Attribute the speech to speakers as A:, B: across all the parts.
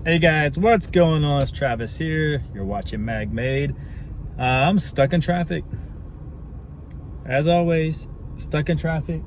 A: Hey guys, what's going on? It's Travis here. You're watching MAGMADE. I'm stuck in traffic. As always, stuck in traffic.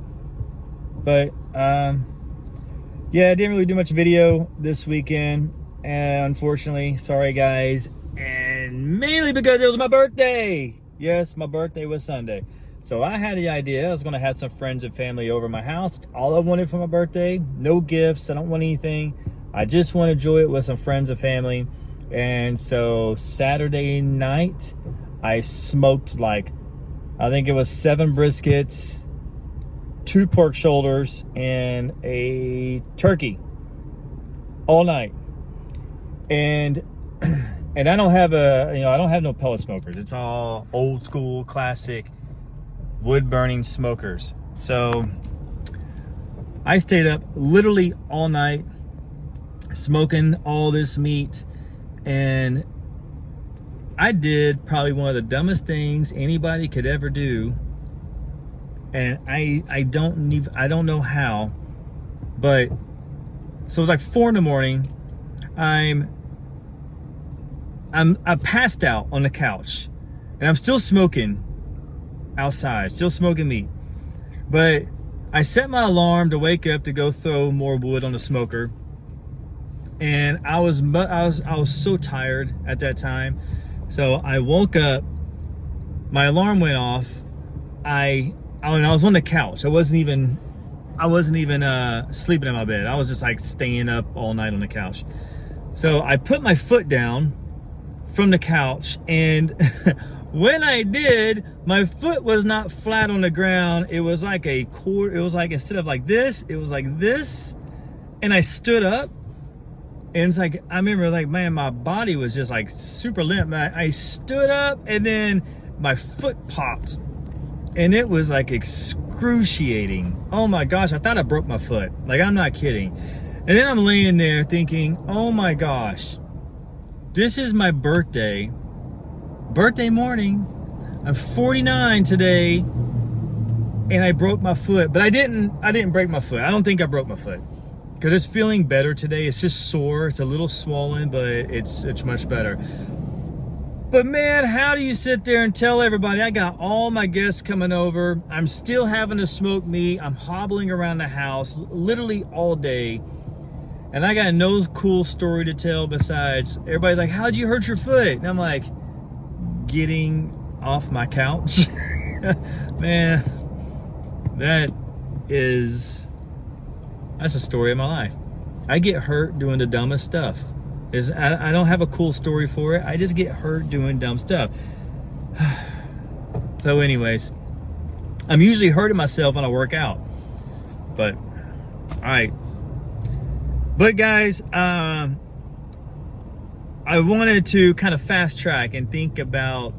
A: But yeah, I didn't really do much video this weekend. And unfortunately, sorry guys. And mainly because it was my birthday. Yes, my birthday was Sunday. So I had the idea I was gonna have some friends and family over my house. It's all I wanted for my birthday. No gifts, I don't want anything. I just want to enjoy it with some friends and family. And so Saturday night, I smoked like, I think it was 7 briskets, 2 pork shoulders, and a turkey all night. And I don't have I don't have no pellet smokers. It's all old school, classic wood burning smokers. So I stayed up literally all night, smoking all this meat, and I did probably one of the dumbest things anybody could ever do. And I don't know how, but so it was like 4 in the morning. I passed out on the couch, and I'm still smoking outside, still smoking meat. But I set my alarm to wake up to go throw more wood on the smoker. And I was so tired at that time. So I woke up, my alarm went off. I was on the couch. I wasn't even sleeping in my bed. I was just like staying up all night on the couch. So I put my foot down from the couch, and when I did, my foot was not flat on the ground. It was like a quarter. It was like, instead of like this, it was like this. And I stood up. And it's like, I remember like, man, my body was just like super limp. I stood up, and then my foot popped, and it was like excruciating. Oh my gosh, I thought I broke my foot. Like, I'm not kidding. And then I'm laying there thinking, oh my gosh, this is my birthday morning. I'm 49 today, and I broke my foot. But I didn't break my foot. I don't think I broke my foot, because it's feeling better today. It's just sore. It's a little swollen, but it's much better. But man, how do you sit there and tell everybody, I got all my guests coming over, I'm still having to smoke meat, I'm hobbling around the house literally all day, and I got no cool story to tell besides everybody's like, how'd you hurt your foot? And I'm like, getting off my couch. Man, that's a story of my life. I get hurt doing the dumbest stuff. I don't have a cool story for it. I just get hurt doing dumb stuff. So anyways, I'm usually hurting myself when I work out. But, all right. But guys, I wanted to kind of fast track and think about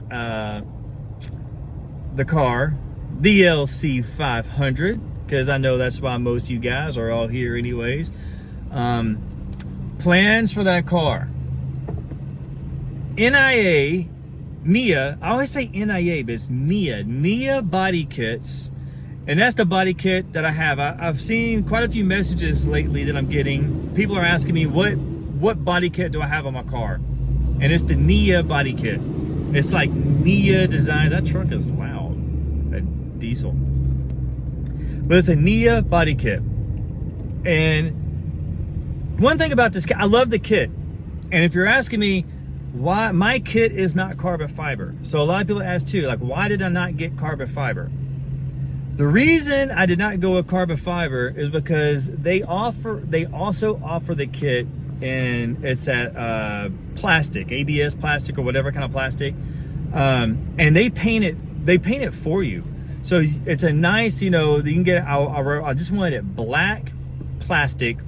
A: the car, the LC500. Because I know that's why most of you guys are all here anyways. Plans for that car. NIA, I always say NIA, but it's NIA body kits. And that's the body kit that I have. I've seen quite a few messages lately that I'm getting. People are asking me, what body kit do I have on my car? And it's the NIA body kit. It's like NIA designs. That truck is loud, that diesel. But it's a NIA body kit. And one thing about this kit, I love the kit. And if you're asking me why my kit is not carbon fiber, so a lot of people ask too, like, why did I not get carbon fiber? The reason I did not go with carbon fiber is because they also offer the kit, and it's that plastic, ABS plastic or whatever kind of plastic, and they paint it for you. So it's a nice, you can get, I just wanted it black plastic.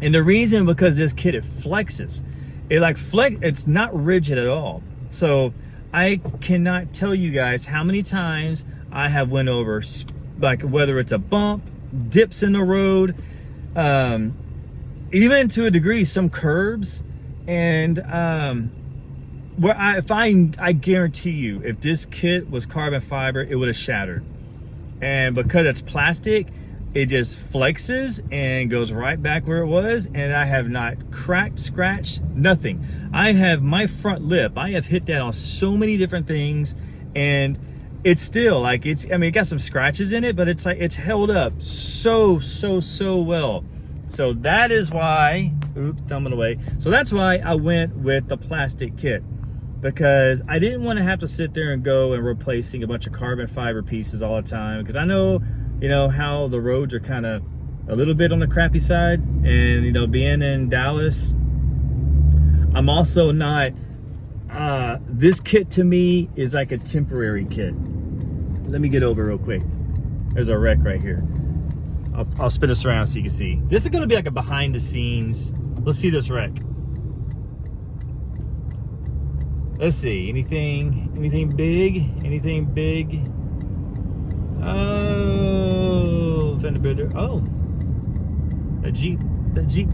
A: And the reason, because this kit, it flexes. It's not rigid at all. So I cannot tell you guys how many times I have went over, like whether it's a bump, dips in the road, even to a degree, some curbs. And I guarantee you, if this kit was carbon fiber, it would have shattered. And because it's plastic, it just flexes and goes right back where it was, and I have not cracked, scratched, nothing. I have my front lip, I have hit that on so many different things, and it's still like, I mean, it got some scratches in it, but it's like, it's held up so well. So that is why, oops, thumbing away. So that's why I went with the plastic kit, because I didn't want to have to sit there and go and replacing a bunch of carbon fiber pieces all the time, because I know, you know, how the roads are kind of a little bit on the crappy side, and, you know, being in Dallas, I'm also not, this kit to me is like a temporary kit. Let me get over real quick. There's a wreck right here. I'll spin this around so you can see. This is gonna be like a behind the scenes. Let's see this wreck. Let's see, anything big? Anything big? Oh, fender bender. Oh, that Jeep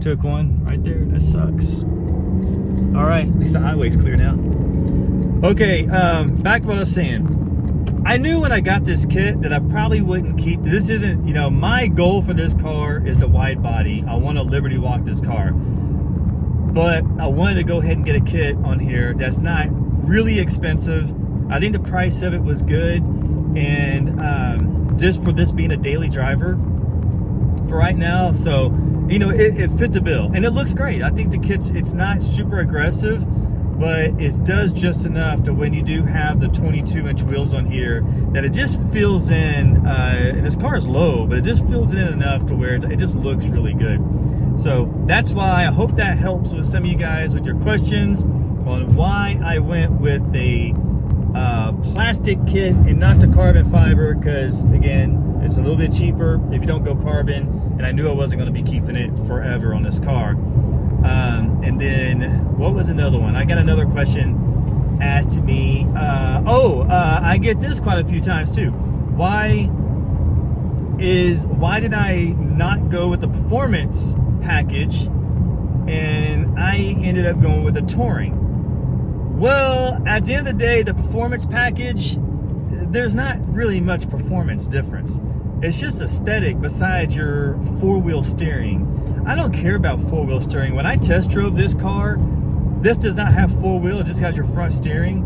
A: took one right there. That sucks. All right, at least the highway's clear now. Okay, back to what I was saying. I knew when I got this kit that I probably wouldn't keep, this isn't, you know, my goal for this car is the wide body. I want to Liberty Walk this car. But I wanted to go ahead and get a kit on here that's not really expensive. I think the price of it was good. And just for this being a daily driver for right now. So, you know, it fit the bill. And it looks great. I think the kit's, it's not super aggressive, but it does just enough to when you do have the 22-inch wheels on here that it just fills in, and this car is low, but it just fills it in enough to where it just looks really good. So that's why I hope that helps with some of you guys with your questions on why I went with a plastic kit and not the carbon fiber, because again, it's a little bit cheaper if you don't go carbon, and I knew I wasn't going to be keeping it forever on this car. And then what was another one? I got another question asked to me. I get this quite a few times too. Why did I not go with the performance package and I ended up going with a touring? Well, at the end of the day, the performance package, there's not really much performance difference. It's just aesthetic besides your four-wheel steering. I don't care about four-wheel steering. When I test drove this car, this does not have four-wheel, it just has your front steering.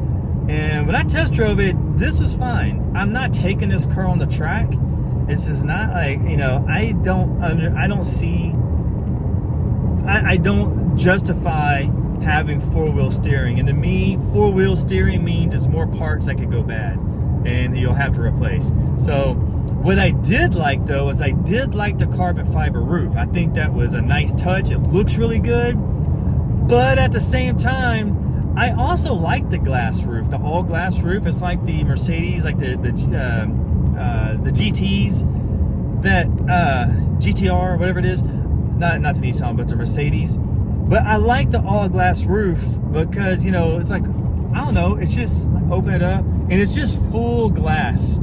A: And when I test drove it, this was fine. I'm not taking this car on the track. This is not like, you know, I don't justify having four-wheel steering. And to me, four-wheel steering means it's more parts that could go bad and you'll have to replace. So what I did like though is I did like the carbon fiber roof. I think that was a nice touch. It looks really good. But at the same time, I also like the glass roof, the all glass roof. It's like the Mercedes, like the GTs, that GTR, whatever it is. Not the Nissan, but the Mercedes. But I like the all glass roof because, you know, it's like, I don't know, it's just like, open it up and it's just full glass.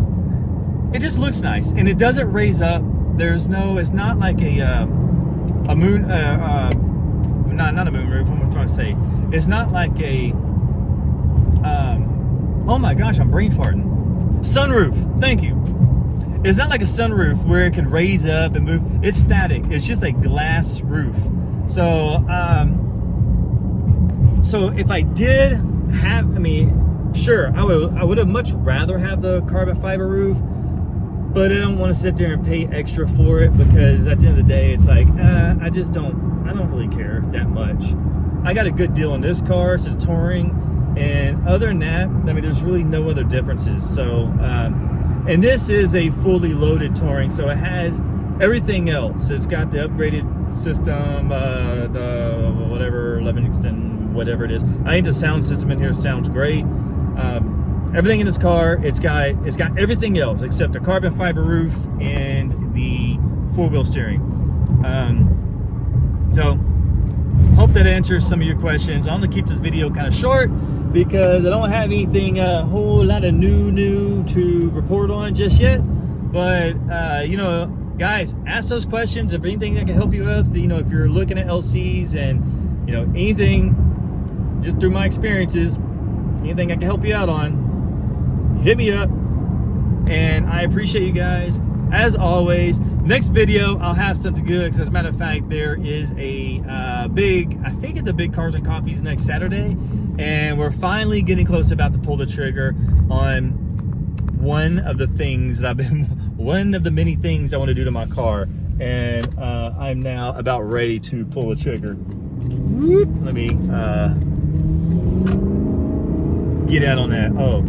A: It just looks nice and it doesn't raise up. There's no, it's not like a moon, not a moon roof. What am I trying to say? It's not like a, oh my gosh, I'm brain farting. Sunroof, thank you. It's not like a sunroof where it can raise up and move. It's static. It's just a glass roof. So, so if I did have, I mean, sure, I would have much rather have the carbon fiber roof, but I don't want to sit there and pay extra for it because at the end of the day, it's like, I don't really care that much. I got a good deal on this car. It's a touring, and other than that, I mean, there's really no other differences. So, and this is a fully loaded touring, so it has everything else. It's got the upgraded system, the whatever, Livingston, whatever it is. I think the sound system in here sounds great. Everything in this car, it's got everything else except the carbon fiber roof and the four-wheel steering. So hope that answers some of your questions. I'm gonna keep this video kind of short because I don't have anything a whole lot of new to report on just yet. But you know, guys, ask those questions if anything I can help you with. You know, if you're looking at LCs and, you know, anything, just through my experiences, anything I can help you out on, hit me up. And I appreciate you guys. As always, Next video, I'll have something good, because as a matter of fact, there is a I think it's the Big Cars and Coffees next Saturday, and we're finally getting close about to pull the trigger on one of the many things I want to do to my car, and I'm now about ready to pull the trigger. Let me get out on that. Oh,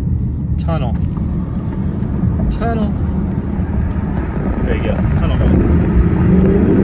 A: tunnel. There you go, tunnel mode.